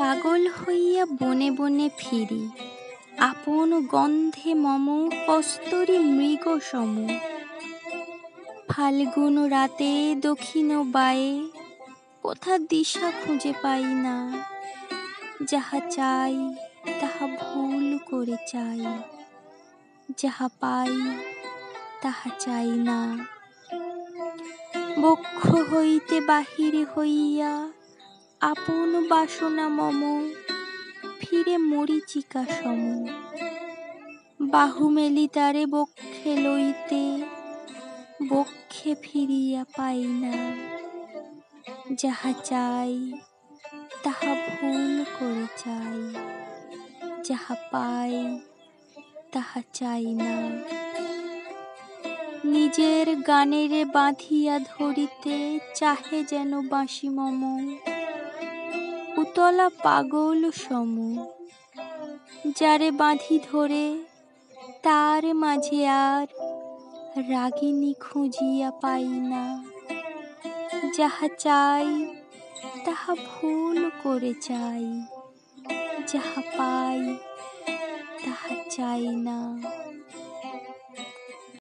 পাগল হইয়া বনে বনে ফিরি, আপন গন্ধে মম কস্তরী মৃগ সম। ফাল্গুন রাতে দক্ষিণ বায়ে, কোথা দিশা খুঁজে পাই না। যাহা চাই তাহা ভুল করে চাই, যাহা পাই তাহা চাই না। বক্ষ হইতে বাহির হইয়া আপন বাসনা মম ফিরে মরীচিকা সম। বাহু মেলি তারে বক্ষে লইতে, বক্ষে ফিরিয়া পাই না। যাহা চাই তাহা ভুল করে চাই, যাহা পাই তাহা চাই না। নিজের গানেরে বাঁধিয়া ধরিতে চাহে যেন বাঁশি মম, উতলা পাগল সম। যারে বাঁধি ধরে তার মাঝে আর রাগিনী খুঁজিয়া পাই না। যাহা চাই তাহা ভুল করে চাই, যাহা পাই তাহা চাই না।